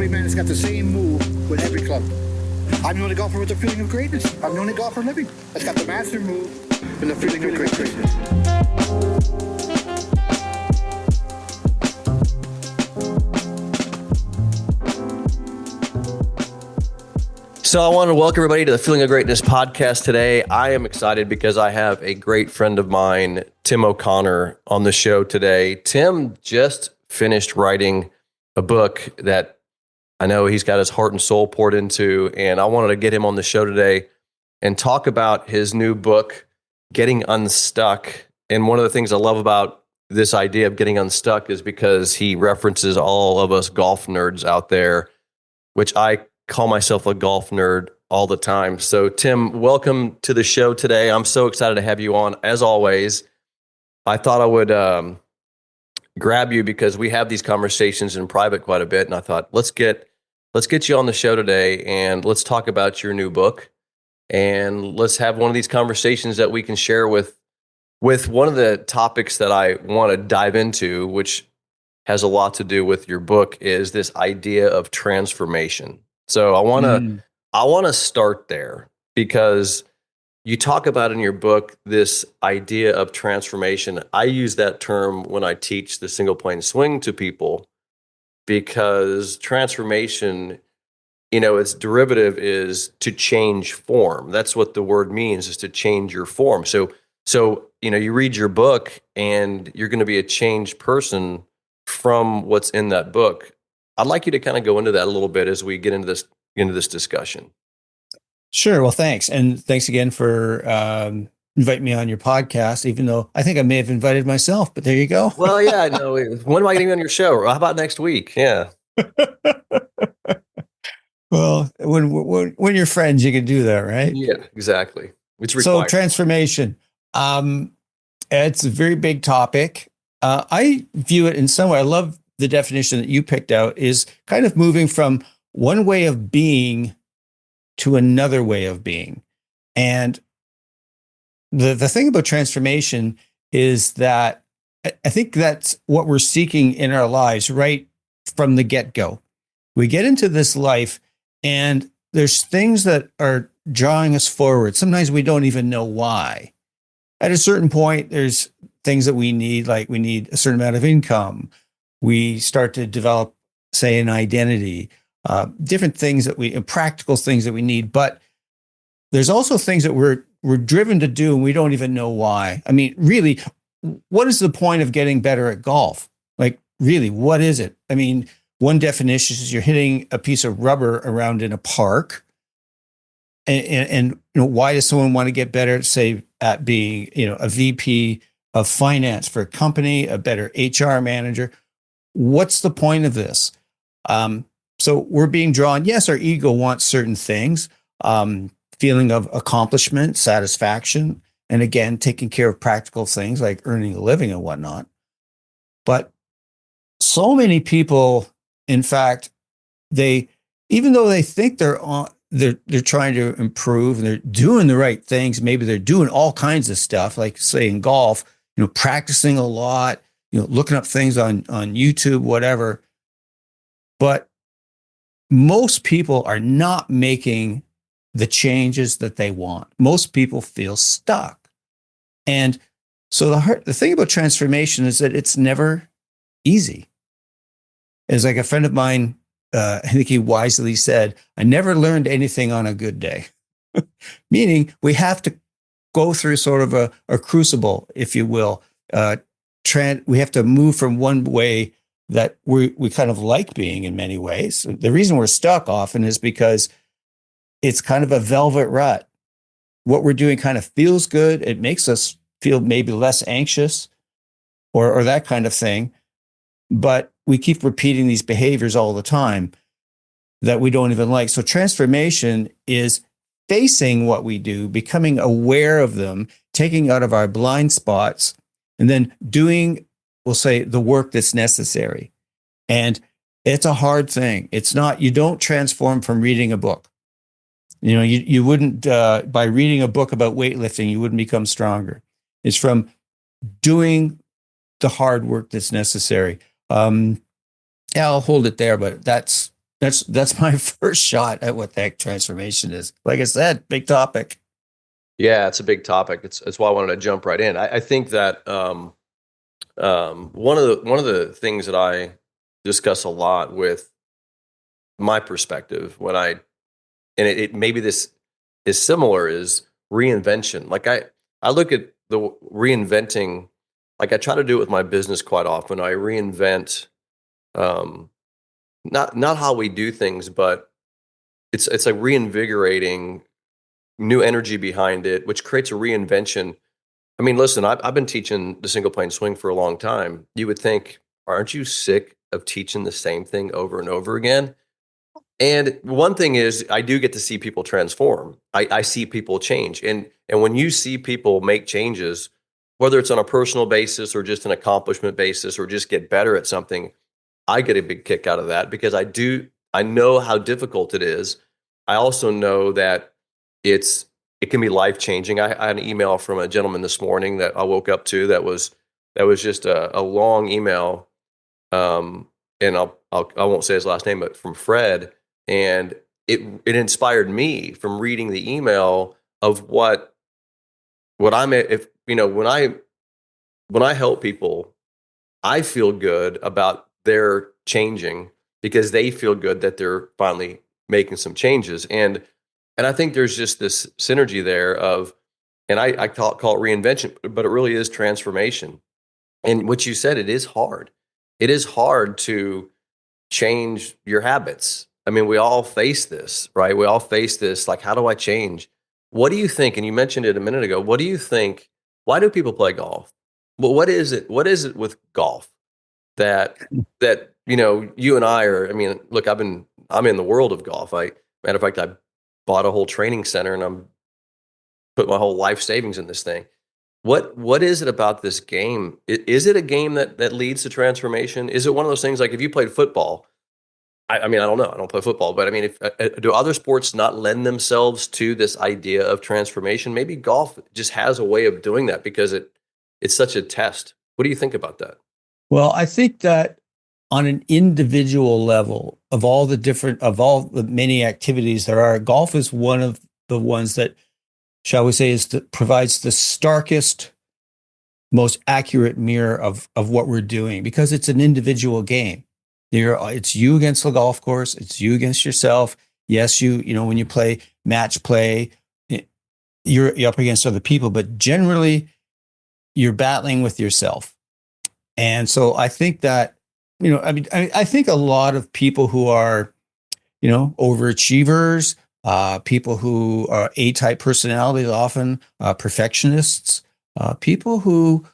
probably, man, it's got the same move with every club. I'm the only golfer with the feeling of greatness. I'm the only golfer living. It's got the master move and the feeling of greatness. So I want to welcome everybody to the Feeling of Greatness podcast today. I am excited because I have a great friend of mine, Tim O'Connor, on the show today. Tim just finished writing a book that I know he's got his heart and soul poured into, and I wanted to get him on the show today and talk about his new book, Getting Unstuck. And one of the things I love about this idea of getting unstuck is because he references all of us golf nerds out there, which I call myself a golf nerd all the time. So Tim, welcome to the show today. I'm so excited to have you on. As always, I thought I would grab you because we have these conversations in private quite a bit. And I thought, let's get you on the show today and let's talk about your new book. And let's have one of these conversations that we can share with one of the topics that I want to dive into, which has a lot to do with your book, is this idea of transformation. So I want to start there because you talk about in your book this idea of transformation. I use that term when I teach the single plane swing to people because transformation, its derivative is to change form. That's what the word means, is to change your form. So you read your book and you're going to be a changed person from what's in that book. I'd like you to kind of go into that a little bit as we get into this discussion. Sure. Well, thanks. And thanks again for inviting me on your podcast, even though I think I may have invited myself, but there you go. Well, yeah, no. When am I getting on your show? How about next week? Yeah. Well, when you're friends, you can do that, right? Yeah, exactly. It's required. So transformation. It's a very big topic. I view it in some way. I love the definition that you picked out is kind of moving from one way of being to another way of being. And the thing about transformation is that I think that's what we're seeking in our lives right from the get-go. We get into this life and there's things that are drawing us forward. Sometimes we don't even know why. At a certain point, there's things that we need, like we need a certain amount of income. We start to develop, say, an identity, different things practical things that we need. But there's also things that we're driven to do and we don't even know why. I mean, really, what is the point of getting better at golf? Like, really, what is it? I mean, one definition is you're hitting a piece of rubber around in a park. And why does someone want to get better, say, at being, a VP of finance for a company, a better HR manager? What's the point of this? So we're being drawn. Yes, our ego wants certain things, feeling of accomplishment, satisfaction, and again, taking care of practical things like earning a living and whatnot. But so many people, in fact, even though they think they're trying to improve and they're doing the right things, maybe they're doing all kinds of stuff, like say in golf, practicing a lot, looking up things on YouTube, whatever. But most people are not making the changes that they want. Most people feel stuck. And so the thing about transformation is that it's never easy. It's like a friend of mine, I think he wisely said, I never learned anything on a good day. Meaning we have to go through sort of a crucible, if you will. We have to move from one way that we kind of like being in many ways. The reason we're stuck often is because it's kind of a velvet rut. What we're doing kind of feels good. It makes us feel maybe less anxious or that kind of thing. But we keep repeating these behaviors all the time that we don't even like. So transformation is facing what we do, becoming aware of them, taking out of our blind spots, and then doing, we'll say, the work that's necessary. And it's a hard thing. It's not, you don't transform from reading a book. You wouldn't, by reading a book about weightlifting, you wouldn't become stronger. It's from doing the hard work that's necessary. I'll hold it there, but that's That's my first shot at what that transformation is. Like I said, big topic. Yeah, it's a big topic. It's why I wanted to jump right in. I think that one of the things that I discuss a lot with my perspective when it maybe this is similar is reinvention. Like I look at the reinventing, like I try to do it with my business quite often. I reinvent um, not how we do things, but it's like reinvigorating new energy behind it, which creates a reinvention. I mean, listen, I've been teaching the single plane swing for a long time. You would think, aren't you sick of teaching the same thing over and over again? And one thing is, I do get to see people transform. I see people change, and when you see people make changes, whether it's on a personal basis or just an accomplishment basis or just get better at something, I get a big kick out of that because I know how difficult it is. I also know that it can be life changing. I had an email from a gentleman this morning that I woke up to that was just a long email, and I won't say his last name, but from Fred, and it inspired me from reading the email of what I'm if you know when I help people, I feel good about their changing because they feel good that they're finally making some changes. And I think there's just this synergy there of, and I call it reinvention, but it really is transformation. And what you said, it is hard. It is hard to change your habits. I mean, we all face this, right? We all face this. Like, how do I change? What do you think? And you mentioned it a minute ago. What do you think? Why do people play golf? Well, what is it? What is it with golf that you and I are? I mean, look, I'm in the world of golf. Matter of fact, I bought a whole training center and I'm put my whole life savings in this thing. What is it about this game? Is it a game that leads to transformation? Is it one of those things like if you played football? I mean, I don't know. I don't play football, but I mean, do other sports not lend themselves to this idea of transformation? Maybe golf just has a way of doing that because it's such a test. What do you think about that? Well, I think that on an individual level, of all the many activities there are, golf is one of the ones that, shall we say, provides the starkest, most accurate mirror of what we're doing because it's an individual game. It's you against the golf course. It's you against yourself. Yes, when you play match play, you're up against other people, but generally you're battling with yourself. And so I think that, I think a lot of people who are, overachievers, people who are A-type personalities, often perfectionists, people who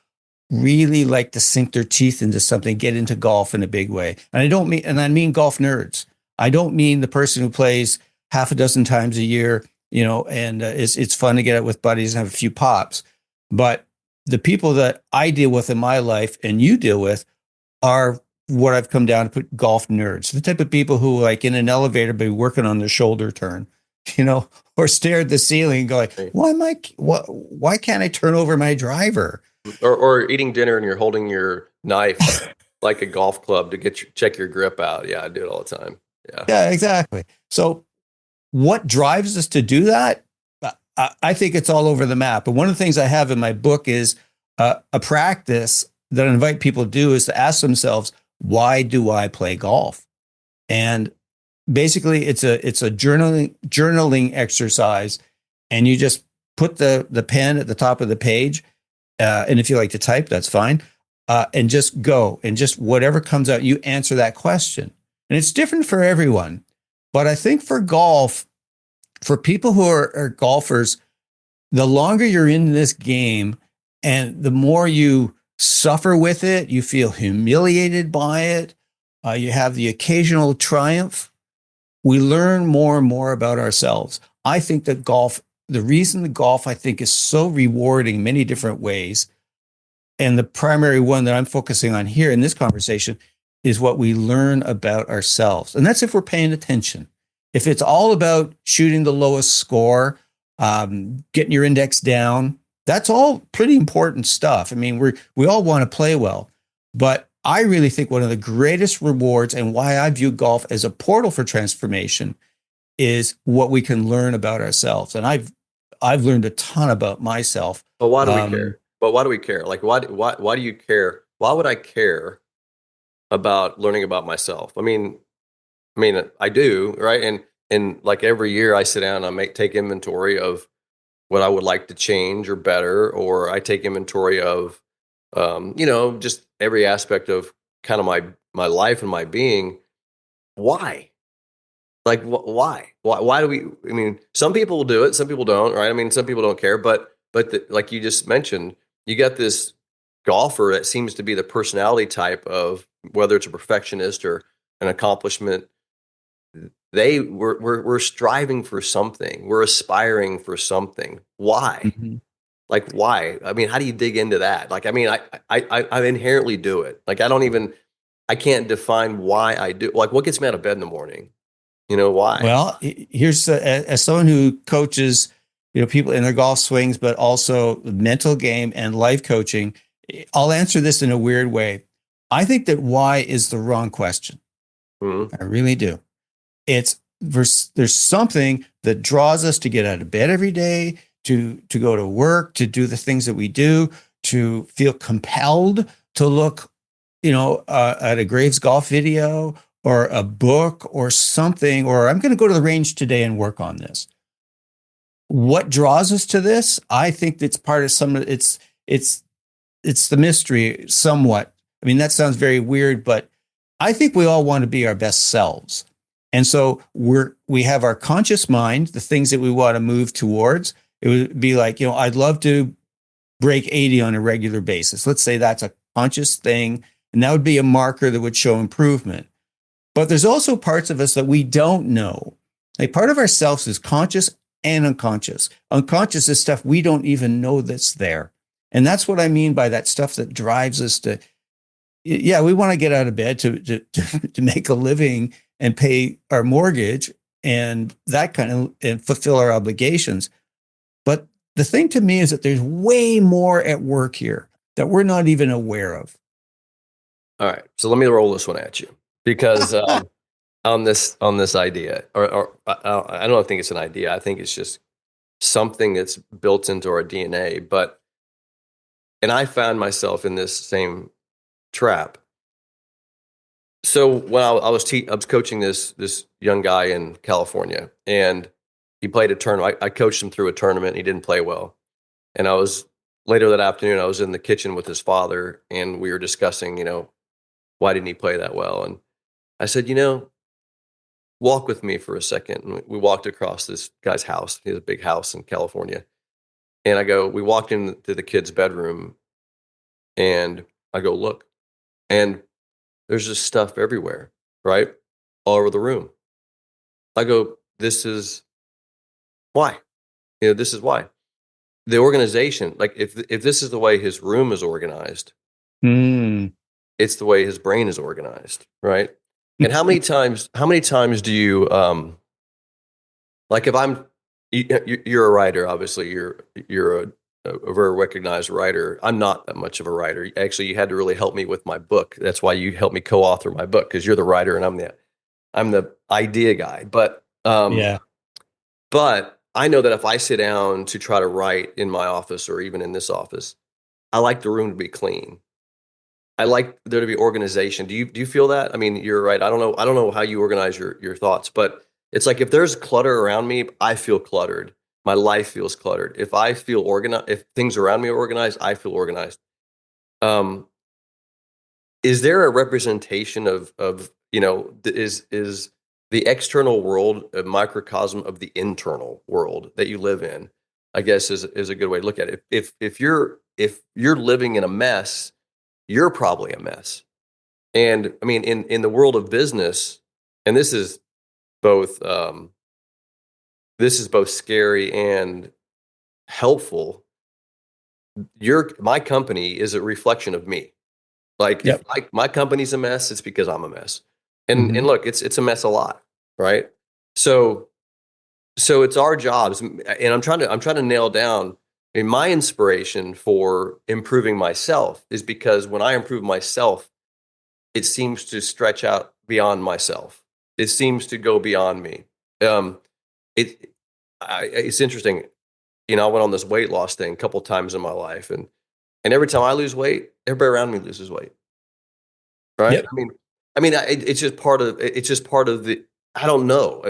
really like to sink their teeth into something, get into golf in a big way. And I mean golf nerds. I don't mean the person who plays half a dozen times a year, and it's fun to get out with buddies and have a few pops. But the people that I deal with in my life and you deal with are what I've come down to put golf nerds, the type of people who like in an elevator be working on their shoulder turn, or stare at the ceiling and go like, why can't I turn over my driver? Or eating dinner and you're holding your knife like a golf club to check your grip out. Yeah, I do it all the time. Yeah, exactly. So what drives us to do that? I think it's all over the map. But one of the things I have in my book is a practice that I invite people to do is to ask themselves, why do I play golf? And basically it's a journaling exercise. And you just put the pen at the top of the page. And if you like to type, that's fine. And just go and just whatever comes out, you answer that question. And it's different for everyone. But I think for golf, for people who are golfers, the longer you're in this game and the more you suffer with it, you feel humiliated by it, you have the occasional triumph, we learn more and more about ourselves. I think that the reason the golf, I think, is so rewarding in many different ways, and the primary one that I'm focusing on here in this conversation is what we learn about ourselves. And that's if we're paying attention. If it's all about shooting the lowest score, getting your index down, that's all pretty important stuff. I mean, we all want to play well, but I really think one of the greatest rewards and why I view golf as a portal for transformation is what we can learn about ourselves. And I've learned a ton about myself. But why do we care? But why do we care? Like, why do you care? Why would I care about learning about myself? I mean, I do, right? And like every year I sit down and take inventory of what I would like to change or better, or I take inventory of, just every aspect of kind of my life and my being. Why? Like, why do we? I mean, some people will do it, some people don't, right? I mean, some people don't care, but like you just mentioned, you got this golfer that seems to be the personality type of whether it's a perfectionist or an accomplishment. We're striving for something. We're aspiring for something. Why? Mhm. Like, why? I mean, how do you dig into that? Like, I mean, I inherently do it. Like, I can't define why I do. Like, what gets me out of bed in the morning? Why? Well, here's as someone who coaches, people in their golf swings, but also mental game and life coaching. I'll answer this in a weird way. I think that why is the wrong question. Mhm. I really do. There's something that draws us to get out of bed every day, to go to work, to do the things that we do, to feel compelled to look, at a Graves golf video or a book or something, or I'm going to go to the range today and work on this. What draws us to this? I think it's part of it's the mystery somewhat. I mean, that sounds very weird, but I think we all want to be our best selves. And so we have our conscious mind, the things that we want to move towards. It would be like, I'd love to break 80 on a regular basis. Let's say that's a conscious thing, and that would be a marker that would show improvement. But there's also parts of us that we don't know. Like part of ourselves is conscious and unconscious. Unconscious is stuff we don't even know that's there. And that's what I mean by that stuff that drives us to, yeah, we want to get out of bed to make a living and pay our mortgage and that kind of, and fulfill our obligations. But the thing to me is that there's way more at work here that we're not even aware of. All right, so let me roll this one at you because on this idea, or I don't think it's an idea. I think it's just something that's built into our DNA. And I found myself in this same trap. So when I was coaching this young guy in California, and he played a tournament. I coached him through a tournament. And he didn't play well, and I was later that afternoon. I was in the kitchen with his father, and we were discussing, why didn't he play that well? And I said, walk with me for a second. And we walked across this guy's house. He has a big house in California, and we walked into the kid's bedroom, and I go, look, and there's just stuff everywhere, right? All over the room. I go, this is why. This is why. The organization, like if this is the way his room is organized, it's the way his brain is organized, right? And how many times do you, like if you're a writer, obviously you're a very recognized writer. I'm not that much of a writer. Actually, you had to really help me with my book. That's why you helped me co-author my book, because you're the writer and I'm the idea guy. But Yeah. but I know that if I sit down to try to write in my office or even in this office, I like the room to be clean. I like there to be organization. Do you feel that? I mean, you're right. I don't know how you organize your thoughts, but it's like if there's clutter around me, I feel cluttered. My life feels cluttered. If I feel organized, if things around me are organized, I feel organized. Is there a representation of is the external world a microcosm of the internal world that you live in? I guess is a good way to look at it. If you're living in a mess, you're probably a mess. And I mean, in the world of business, and both this is both scary and helpful. My company is a reflection of me. Like Yep. if my company's a mess, it's because I'm a mess. And Mhm. look, it's a mess a lot, right? So it's our jobs, and I'm trying to nail down. I mean, my inspiration for improving myself is because when I improve myself, it seems to stretch out beyond myself. It seems to go beyond me. It's interesting. I went on this weight loss thing a couple times in my life, and every time I lose weight, everybody around me loses weight. Right? Yep. It's just part of the. I don't know.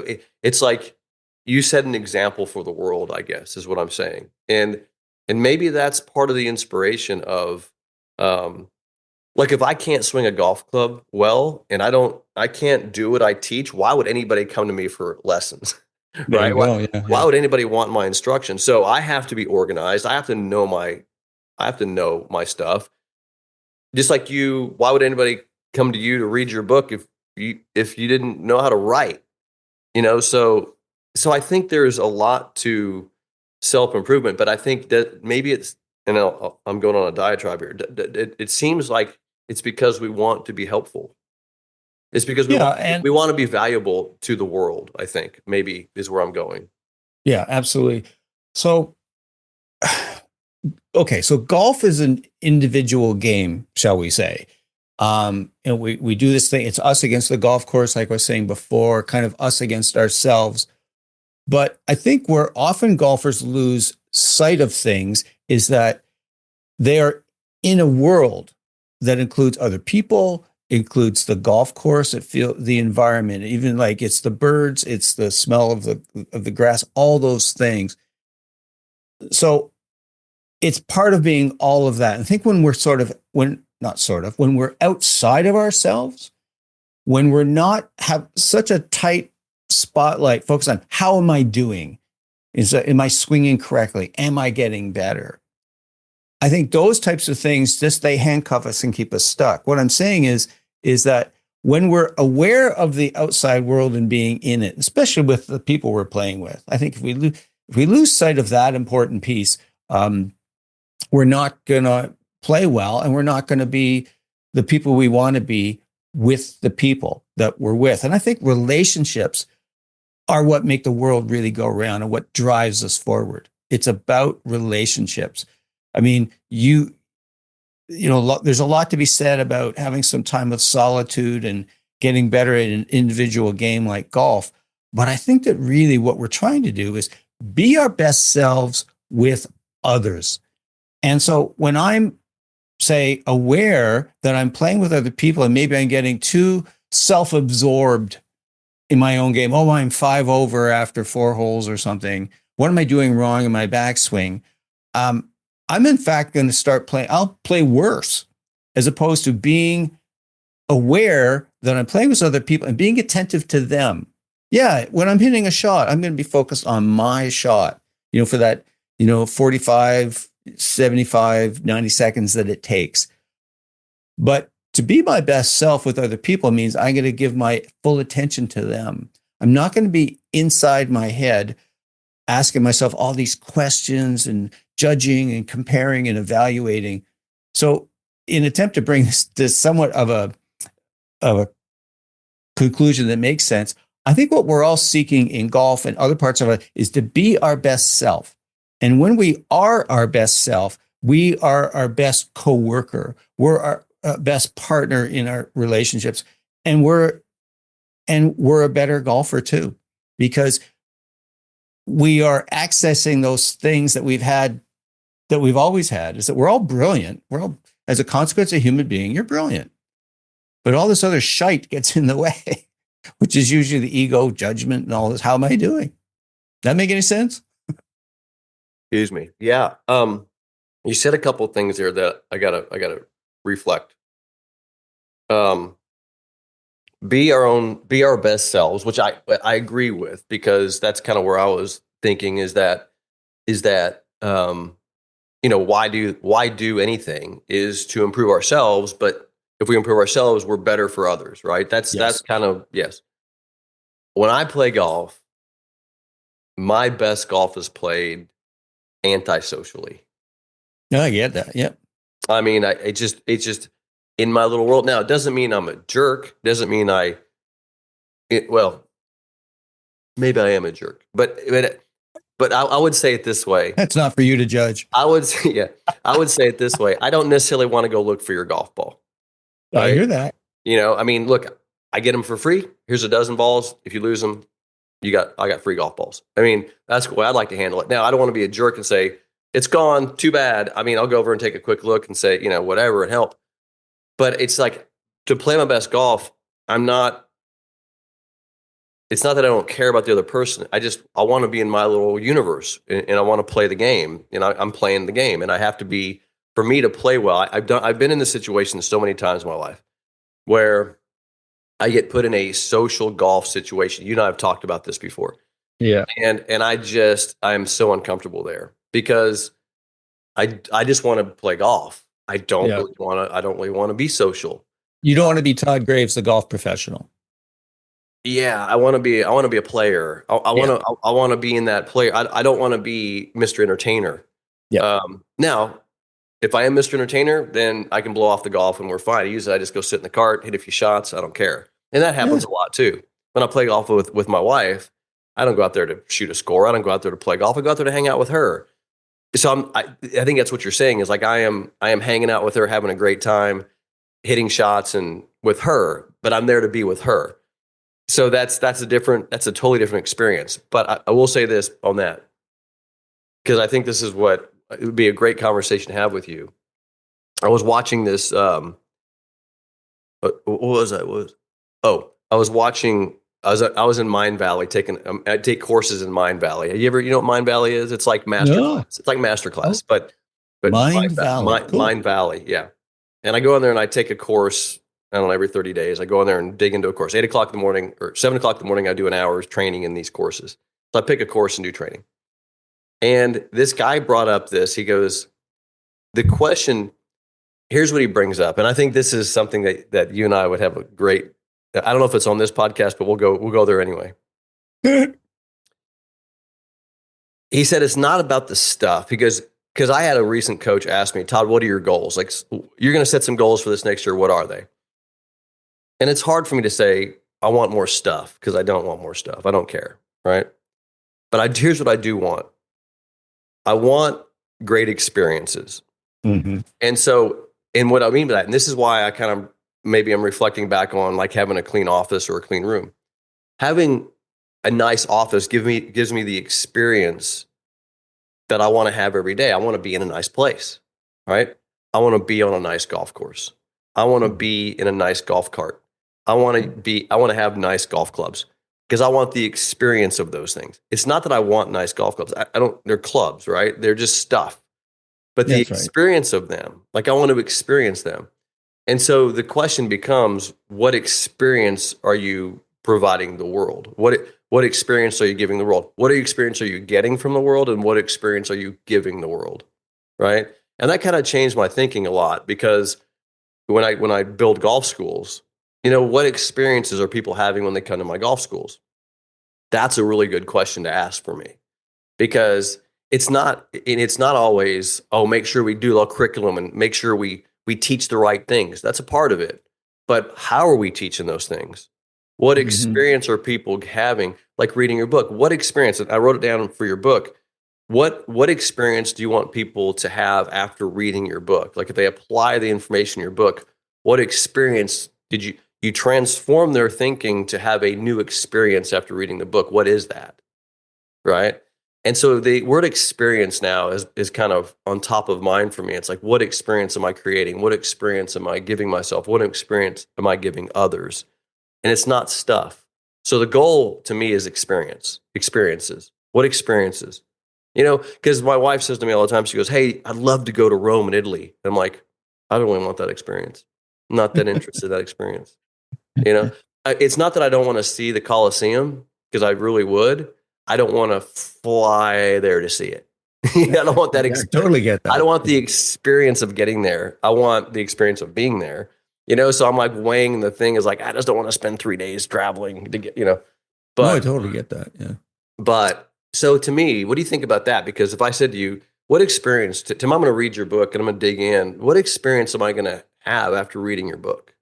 It's like you set an example for the world, I guess, is what I'm saying, and maybe that's part of the inspiration of, like, if I can't swing a golf club well, and I can't do what I teach, why would anybody come to me for lessons? There Right? you go. Yeah. Why would anybody want my instruction? So I have to be organized. I have to know my stuff. Just like you, why would anybody come to you to read your book if you didn't know how to write? So I think there's a lot to self-improvement, but I think that maybe it's, I'm going on a diatribe here. It seems like it's because we want to be helpful. It's because we want to be valuable to the world, I think, maybe is where I'm going. Yeah, absolutely. So, okay, so golf is an individual game, shall we say. And we do this thing, it's us against the golf course, like I was saying before, kind of us against ourselves. But I think where often golfers lose sight of things is that they are in a world that includes other people, includes the golf course, the environment, even like it's the birds, it's the smell of the grass, all those things. So it's part of being all of that. I think when we're when we're outside of ourselves, when we're not have such a tight spotlight focus on how am I doing? Am I swinging correctly? Am I getting better? I think those types of things they handcuff us and keep us stuck. What I'm saying is that when we're aware of the outside world and being in it, especially with the people we're playing with, I think if we lose sight of that important piece, we're not going to play well, and we're not going to be the people we want to be with the people that we're with. And I think relationships are what make the world really go around and what drives us forward. It's about relationships. I mean, there's a lot to be said about having some time of solitude and getting better at an individual game like golf. But I think that really what we're trying to do is be our best selves with others. And so when I'm, say, aware that I'm playing with other people and maybe I'm getting too self-absorbed in my own game, I'm 5 over after 4 holes or something. What am I doing wrong in my backswing? I'm in fact going to start playing. I'll play worse, as opposed to being aware that I'm playing with other people and being attentive to them. Yeah, when I'm hitting a shot, I'm going to be focused on my shot, for that, 45, 75, 90 seconds that it takes. But to be my best self with other people means I'm going to give my full attention to them. I'm not going to be inside my head asking myself all these questions and judging and comparing and evaluating. So in attempt to bring this somewhat of a conclusion that makes sense, I think what we're all seeking in golf and other parts of it is to be our best self. And when we are our best self, we are our best coworker. We're our best partner in our relationships. And we're a better golfer too, because we are accessing those things that we've always had, is that we're all brilliant. We're all, as a consequence of human being, you're brilliant. But all this other shite gets in the way, which is usually the ego, judgment, and all this. How am I doing? That make any sense? Excuse me. Yeah. You said a couple of things there that I gotta reflect. Be our best selves, which I agree with, because that's kind of where I was thinking is that why do anything is to improve ourselves, but if we improve ourselves, we're better for others, right? That's kind of, yes. When I play golf, my best golf is played antisocially. No, I get that. Yep. I mean, it's just in my little world. Now, it doesn't mean I'm a jerk. Doesn't mean well, maybe I am a jerk, but I would say it this way. That's not for you to judge. I would say it this way. I don't necessarily want to go look for your golf ball. Right? I hear that. I mean, look, I get them for free. Here's a dozen balls. If you lose them, I got free golf balls. I mean, that's the way I'd like to handle it. Now, I don't want to be a jerk and say, it's gone, too bad. I mean, I'll go over and take a quick look and say, whatever, and help. But it's like, to play my best golf, it's not that I don't care about the other person. I want to be in my little universe, and I want to play the game. I'm playing the game, and I have to be, for me to play well. I've been in this situation so many times in my life where I get put in a social golf situation. You and I have talked about this before. Yeah. And I'm so uncomfortable there because I just want to play golf. I don't really want to be social. You don't want to be Todd Graves, the golf professional. Yeah, I want to be a player. I want to be in that player. I don't want to be Mr. Entertainer. Yeah. Now, if I am Mr. Entertainer, then I can blow off the golf and we're fine. Usually I just go sit in the cart, hit a few shots. I don't care. And that happens a lot too. When I play golf with my wife, I don't go out there to shoot a score. I don't go out there to play golf. I go out there to hang out with her. So I think that's what you're saying is like I am hanging out with her, having a great time, hitting shots and with her, but I'm there to be with her. So that's a totally different experience. But I will say this on that, because I think this is what it would be a great conversation to have with you. I was watching this. What was that? I was watching. I was in Mind Valley taking. I take courses in Mind Valley. You know what Mind Valley is? It's like master class. It's like master class, but Mind Valley. Cool. Mind Valley, yeah. And I go in there and I take a course. I don't know, every 30 days. I go in there and dig into a course. 8 o'clock in the morning or 7 o'clock in the morning, I do an hour's training in these courses. So I pick a course and do training. And this guy brought up this. He goes, the question, here's what he brings up. And I think this is something that you and I would have a great, I don't know if it's on this podcast, but we'll go there anyway. He said, it's not about the stuff. He goes, because I had a recent coach ask me, Todd, what are your goals? Like, you're going to set some goals for this next year. What are they? And it's hard for me to say, I want more stuff, because I don't want more stuff. I don't care, right? But here's what I do want. I want great experiences. Mm-hmm. And what I mean by that, and this is why I kind of, maybe I'm reflecting back on like having a clean office or a clean room. Having a nice office gives me the experience that I want to have every day. I want to be in a nice place, right? I want to be on a nice golf course. I want to be in a nice golf cart. I want to have nice golf clubs, because I want the experience of those things. It's not that I want nice golf clubs. They're clubs, right? They're just stuff. But the experience of them, like I want to experience them. And so the question becomes, what experience are you providing the world? What experience are you giving the world? What experience are you getting from the world? And what experience are you giving the world? Right? And that kind of changed my thinking a lot, because when I build golf schools, what experiences are people having when they come to my golf schools? That's a really good question to ask for me, because it's not always, make sure we do a curriculum and make sure we teach the right things. That's a part of it. But how are we teaching those things? What experience are people having? Like reading your book. What experience? I wrote it down for your book. What experience do you want people to have after reading your book? Like if they apply the information in your book, what experience did you transform their thinking to have a new experience after reading the book? What is that? Right? And so the word experience now is kind of on top of mind for me. It's like, what experience am I creating? What experience am I giving myself? What experience am I giving others? And it's not stuff. So the goal to me is experiences. What experiences? Because my wife says to me all the time, she goes, hey, I'd love to go to Rome and Italy. And I'm like, I don't really want that experience. I'm not that interested in that experience. It's not that I don't want to see the Colosseum, because I really would. I don't want to fly there to see it. I don't want that experience. I totally get that. I don't want the experience of getting there. I want the experience of being there. So I'm like weighing the thing is like, I just don't want to spend 3 days traveling to get, But no, I totally get that. Yeah. But so to me, what do you think about that? Because if I said to you, what experience, Tim, I'm going to read your book and I'm going to dig in. What experience am I going to have after reading your book?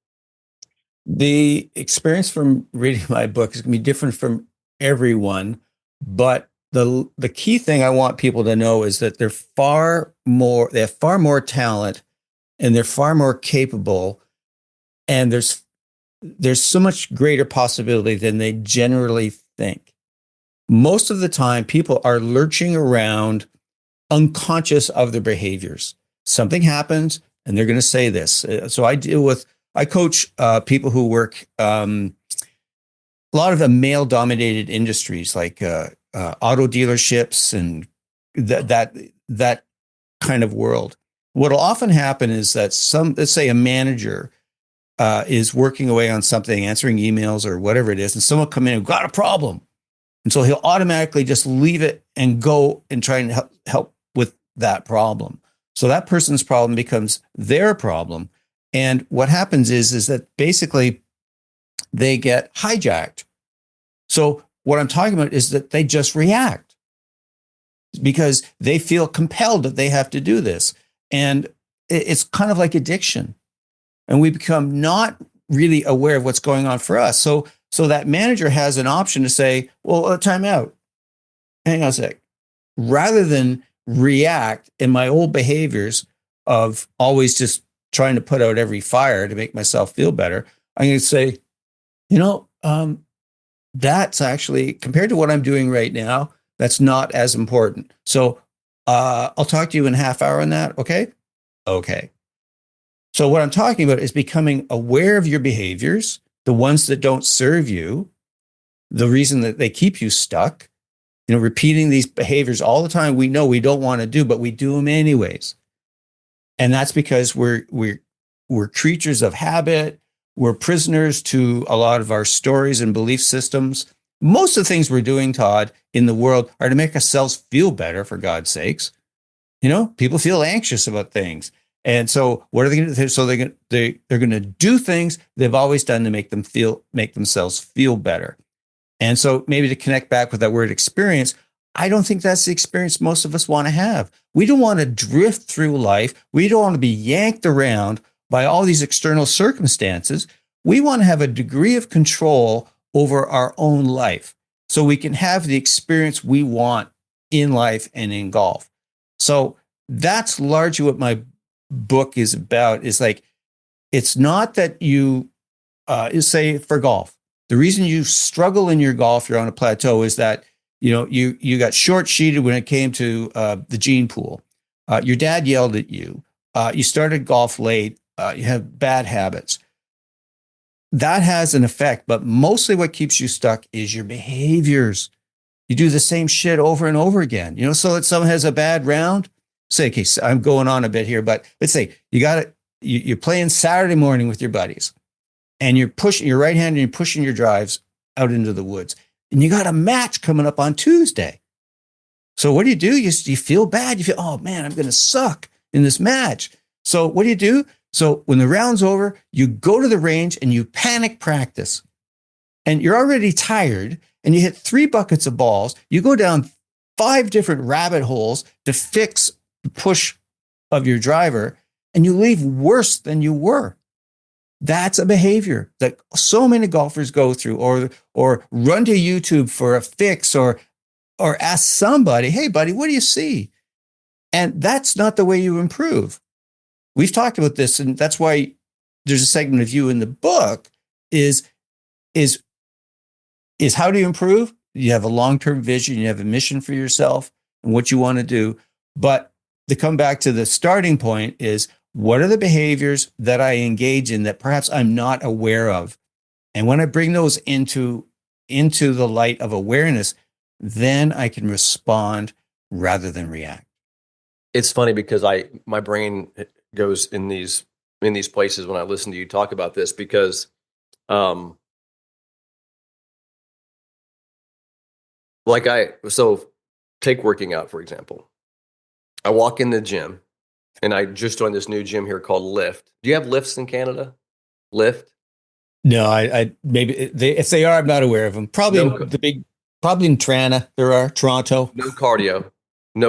The experience from reading my book is going to be different from everyone. But the key thing I want people to know is that they have far more talent, and they're far more capable. And there's there's so much greater possibility than they generally think. Most of the time, people are lurching around unconscious of their behaviors. Something happens and they're going to say this. So I coach people who work a lot of the male dominated industries like auto dealerships and that kind of world. What will often happen is that let's say a manager is working away on something, answering emails or whatever it is, and someone come in and got a problem. And so he'll automatically just leave it and go and try and help with that problem. So that person's problem becomes their problem. And what happens is that basically they get hijacked. So what I'm talking about is that they just react because they feel compelled that they have to do this. And it's kind of like addiction. And we become not really aware of what's going on for us. So that manager has an option to say, well, time out. Hang on a sec. Rather than react in my old behaviors of always just trying to put out every fire to make myself feel better, I'm going to say, that's actually, compared to what I'm doing right now, that's not as important. So I'll talk to you in a half hour on that. Okay. Okay. So what I'm talking about is becoming aware of your behaviors, the ones that don't serve you, the reason that they keep you stuck, repeating these behaviors all the time we know we don't want to do, but we do them anyways. And that's because we're creatures of habit. We're prisoners to a lot of our stories and belief systems. Most of the things we're doing, Todd, in the world are to make ourselves feel better, for God's sakes. People feel anxious about things. And so what are they going to do? So they're going to do things they've always done to make themselves feel better. And so maybe to connect back with that word experience, I don't think that's the experience most of us want to have. We don't want to drift through life. We don't want to be yanked around by all these external circumstances. We want to have a degree of control over our own life so we can have the experience we want in life and in golf. So that's largely what my book is about. Is like, it's not that you say for golf, the reason you struggle in your golf, you're on a plateau, is that you got short sheeted when it came to the gene pool. Your dad yelled at you. You started golf late. You have bad habits. That has an effect, but mostly what keeps you stuck is your behaviors. You do the same shit over and over again. So that someone has a bad round. Say, okay, so I'm going on a bit here, but let's say you're playing Saturday morning with your buddies, and you're pushing your right hand and you're pushing your drives out into the woods, and you got a match coming up on Tuesday. So what do? You feel bad. You feel, oh man, I'm going to suck in this match. So what do? So when the round's over, you go to the range and you panic practice, and you're already tired, and you hit 3 buckets of balls. You go down 5 different rabbit holes to fix the push of your driver, and you leave worse than you were. That's a behavior that so many golfers go through, or run to YouTube for a fix, or ask somebody, hey buddy, what do you see? And that's not the way you improve. We've talked about this, and that's why there's a segment of you in the book is how do you improve? You have a long-term vision, you have a mission for yourself and what you want to do. But to come back to the starting point is, what are the behaviors that I engage in that perhaps I'm not aware of? And when I bring those into the light of awareness, then I can respond rather than react. It's funny because my brain goes in these places when I listen to you talk about this, because take working out, for example. I walk in the gym, and I just joined this new gym here called Lift. Do you have lifts in Canada? Lift? No, I maybe if they are, I'm not aware of them. Probably probably in Toronto there are. Toronto. No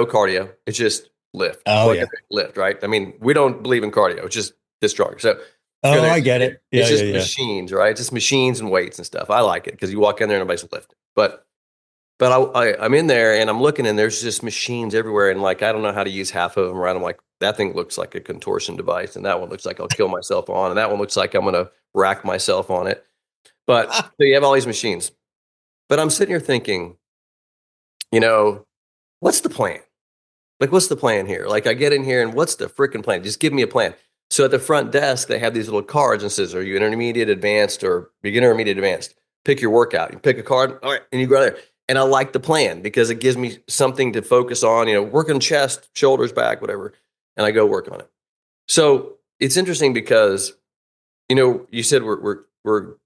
cardio. It's just lift. Oh, like a big lift, right? I mean, we don't believe in cardio. It's just discharge. So I get it. Yeah, it's just machines, right? Just machines and weights and stuff. I like it because you walk in there and nobody's lifting. But I'm in there and I'm looking, and there's just machines everywhere, and like I don't know how to use half of them, right? I'm like, that thing looks like a contortion device, and that one looks like I'll kill myself on, and that one looks like I'm gonna rack myself on it. But so you have all these machines. But I'm sitting here thinking, what's the plan? Like, what's the plan here? Like, I get in here and what's the freaking plan? Just give me a plan. So at the front desk, they have these little cards and says, are you intermediate, advanced, or beginner, intermediate, advanced? Pick your workout. You pick a card, all right, and you go there. And I like the plan because it gives me something to focus on, working chest, shoulders, back, whatever. And I go work on it. So it's interesting because, you said we're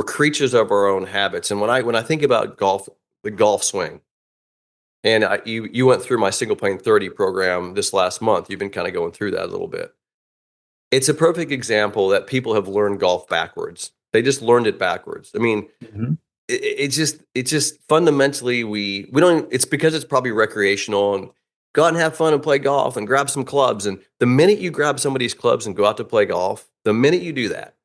creatures of our own habits. And when I think about golf, the golf swing, and you went through my single plane 30 program this last month. You've been kind of going through that a little bit. It's a perfect example that people have learned golf backwards. They just learned it backwards. I mean, it's just fundamentally we don't. It's because it's probably recreational and go out and have fun and play golf and grab some clubs. And the minute you grab somebody's clubs and go out to play golf, the minute you do that,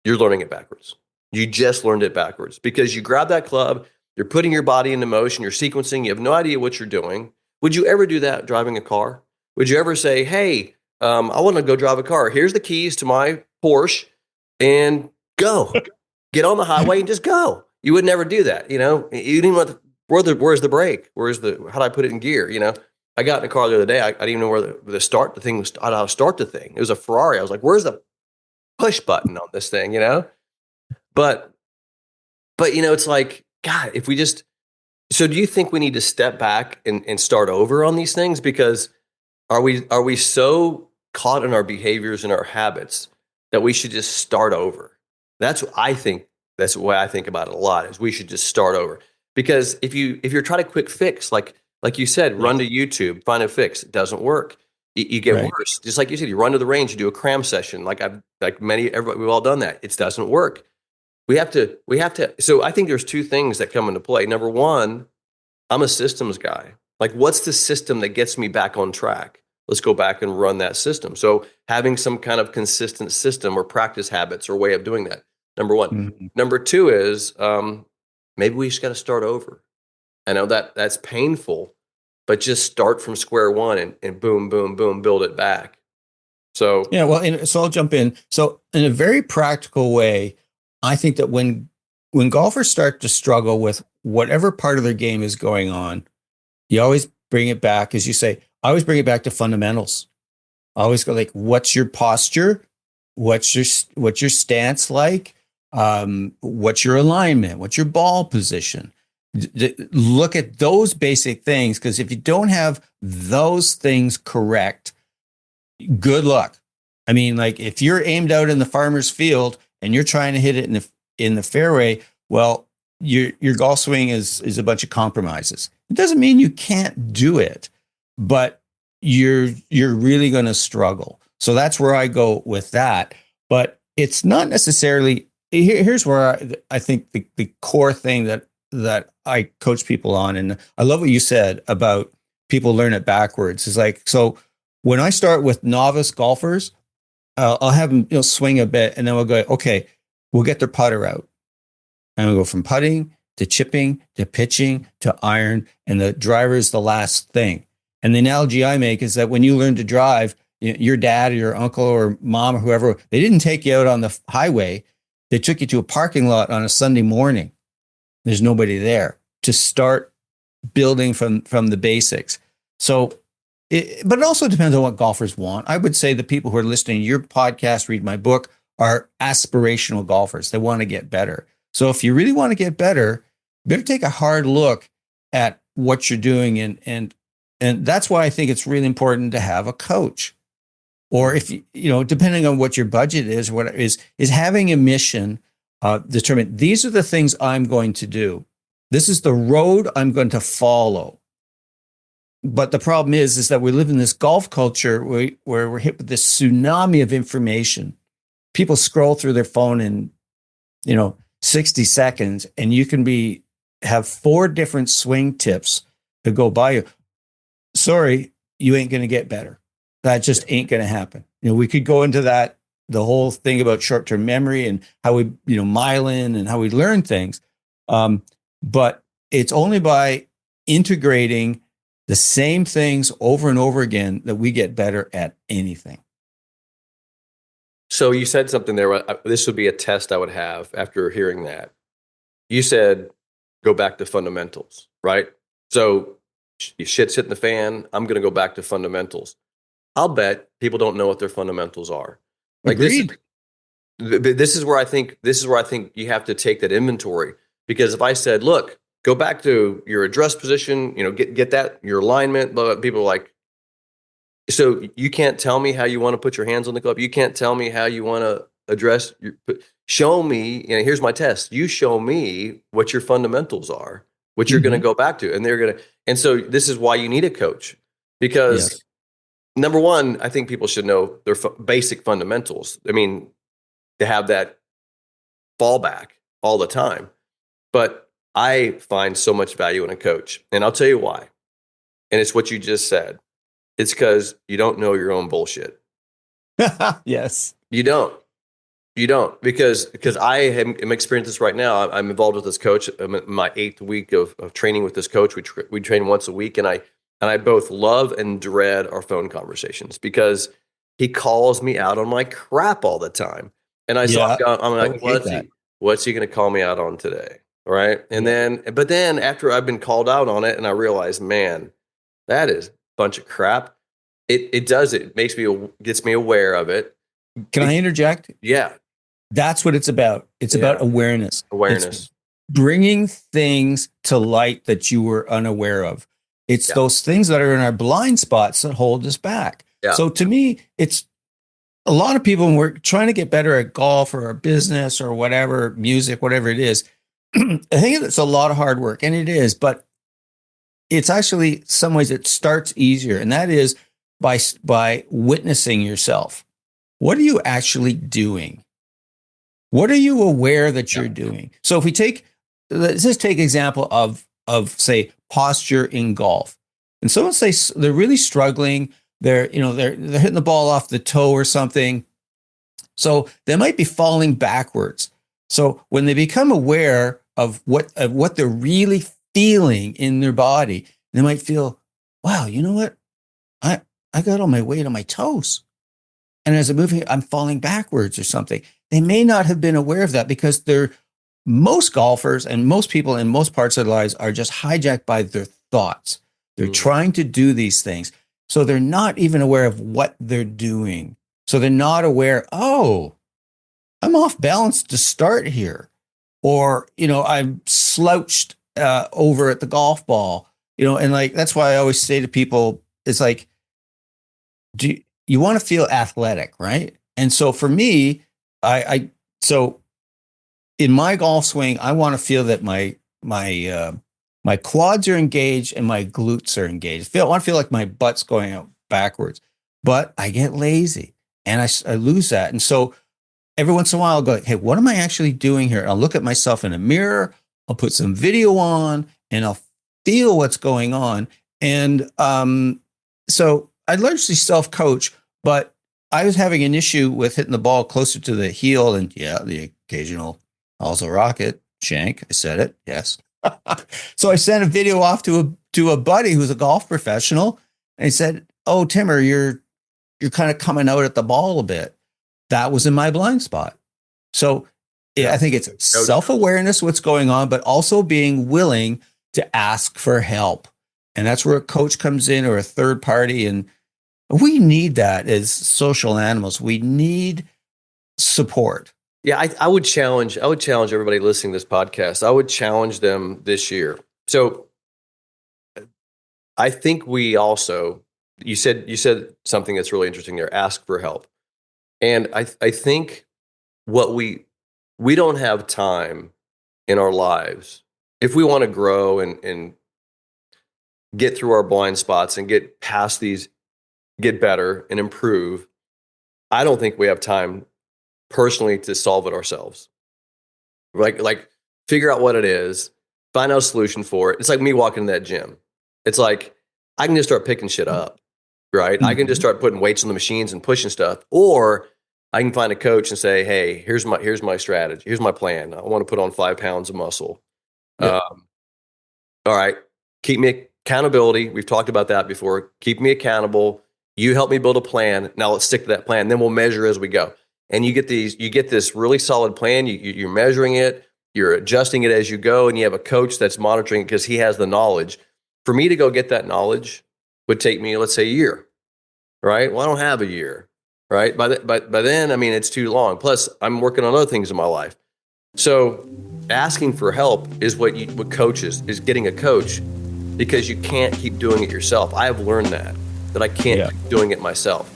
you're learning it backwards. You just learned it backwards because you grab that club. You're putting your body into motion. You're sequencing. You have no idea what you're doing. Would you ever do that driving a car? Would you ever say, hey, I want to go drive a car. Here's the keys to my Porsche and go. Get on the highway and just go. You would never do that. You didn't want where's the brake? How do I put it in gear? I got in a car the other day. I didn't even know where the start the thing was, how to start the thing. It was a Ferrari. I was like, where's the push button on this thing? But it's like, God, if we just, so do you think we need to step back and start over on these things? Because are we so caught in our behaviors and our habits that we should just start over? That's what I think. That's the way I think about it a lot, is we should just start over. Because if you're trying to quick fix, like you said, run to YouTube, find a fix, it doesn't work. You get worse. Just like you said, you run to the range, you do a cram session. Everybody, we've all done that. It doesn't work. We have to. So I think there's two things that come into play. Number one, I'm a systems guy. Like, what's the system that gets me back on track? Let's go back and run that system. So having some kind of consistent system or practice habits or way of doing that. Number one. Mm-hmm. Number two is maybe we just got to start over. I know that's painful, but just start from square one and boom, boom, boom, build it back. So yeah, well, so I'll jump in. So in a very practical way, I think that when golfers start to struggle with whatever part of their game is going on, you always bring it back, as you say, I always bring it back to fundamentals. I always go like, what's your posture? What's your stance like? What's your alignment? What's your ball position? Look at those basic things, because if you don't have those things correct, good luck. I mean, like if you're aimed out in the farmer's field and you're trying to hit it in the fairway, well, your golf swing is a bunch of compromises. It doesn't mean you can't do it, but you're really going to struggle. So that's where I go with that. But it's not necessarily. Here's where I think the core thing that I coach people on, and I love what you said about people learn it backwards. Is like, so when I start with novice golfers, I'll have them swing a bit, and then we'll go, okay, we'll get their putter out. And we'll go from putting to chipping to pitching to iron, and the driver is the last thing. And the analogy I make is that when you learn to drive, your dad or your uncle or mom or whoever, they didn't take you out on the highway. They took you to a parking lot on a Sunday morning. There's nobody there to start building from the basics. So, but it also depends on what golfers want. I would say the people who are listening to your podcast, read my book, are aspirational golfers. They want to get better. So if you really want to get better, you better take a hard look at what you're doing. And that's why I think it's really important to have a coach. Or if depending on what your budget is, what is having a mission, determine these are the things I'm going to do. This is the road I'm going to follow. But the problem is that we live in this golf culture where we're hit with this tsunami of information. People scroll through their phone in, 60 seconds, and you can have 4 different swing tips to go by you. Sorry, you ain't going to get better. That just ain't going to happen. We could go into that, the whole thing about short-term memory and how we, myelin and how we learn things. But it's only by integrating the same things over and over again that we get better at anything. So you said something there. This would be a test I would have after hearing that. You said, go back to fundamentals, right? So shit's hitting the fan. I'm going to go back to fundamentals. I'll bet people don't know what their fundamentals are. Like Agreed. this is where I think you have to take that inventory, because if I said, look, go back to your address position, get that, your alignment, but people are like, so you can't tell me how you want to put your hands on the club. You can't tell me how you want to address show me, here's my test. You show me what your fundamentals are, what you're going to go back to. And so this is why you need a coach, because number one, I think people should know their basic fundamentals. I mean, to have that fallback all the time. But I find so much value in a coach. And I'll tell you why. And it's what you just said. It's because you don't know your own bullshit. Yes. You don't. Because I am experiencing this right now. I'm involved with this coach. I'm in my 8th week of training with this coach. We train once a week, and I both love and dread our phone conversations, because he calls me out on my crap all the time. And I'm like, what's he going to call me out on today? Right. And then after I've been called out on it, and I realize, man, that is a bunch of crap. It gets me aware of it. Can I interject? Yeah. That's what it's about. It's about awareness. It's bringing things to light that you were unaware of. It's those things that are in our blind spots that hold us back. Yeah. So to me, it's a lot of people, when we're trying to get better at golf or business or whatever, music, whatever it is, I think it's a lot of hard work, and it is, but it's actually, some ways it starts easier. And that is by witnessing yourself. What are you actually doing? What are you aware that you're doing? So if let's just take example of say posture in golf. And someone say they're really struggling. They're hitting the ball off the toe or something. So they might be falling backwards. So when they become aware of what they're really feeling in their body, they might feel, wow, you know what? I got all my weight on my toes. And as I'm moving, I'm falling backwards or something. They may not have been aware of that, because most golfers and most people in most parts of their lives are just hijacked by their thoughts. They're trying to do these things. So they're not even aware of what they're doing. So they're not aware, oh, I'm off balance to start here. Or, I'm slouched over at the golf ball, and like, that's why I always say to people, it's like, you want to feel athletic, right? And so for me, so in my golf swing, I want to feel that my quads are engaged and my glutes are engaged. I want to feel like my butt's going out backwards, but I get lazy and I lose that. And so every once in a while I'll go, hey, what am I actually doing here? I'll look at myself in a mirror. I'll put some video on and I'll feel what's going on. And so I largely self-coach, but I was having an issue with hitting the ball closer to the heel, and the occasional also rocket shank. I said it, yes. So I sent a video off to a buddy who's a golf professional, and he said, "Oh, Timmer, you're kind of coming out at the ball a bit." That was in my blind spot. So I think it's self-awareness, what's going on, but also being willing to ask for help, and that's where a coach comes in, or a third party. And we need that as social animals. We need support. Yeah, I would challenge everybody listening to this podcast. I would challenge them this year. So I think we also, you said something that's really interesting there, ask for help. And I think we don't have time in our lives, if we want to grow and get through our blind spots and get past these, get better and improve. I don't think we have time personally to solve it ourselves. Like figure out what it is, find out a solution for it. It's like me walking in that gym. It's like, I can just start picking shit up, right? Mm-hmm. I can just start putting weights on the machines and pushing stuff, or I can find a coach and say, hey, here's my strategy. Here's my plan. I want to put on 5 pounds of muscle. Yep. All right. Keep me accountability. We've talked about that before. Keep me accountable. You help me build a plan. Now let's stick to that plan. Then we'll measure as we go. and you get this really solid plan. You're measuring it, you're adjusting it as you go, and you have a coach that's monitoring it because he has the knowledge. For me to go get that knowledge would take me, let's say, a year, right? Well, I don't have a year, right? By then, I mean, it's too long. Plus, I'm working on other things in my life. So asking for help is what coaches is getting a coach, because you can't keep doing it yourself. I have learned that I can't keep doing it myself.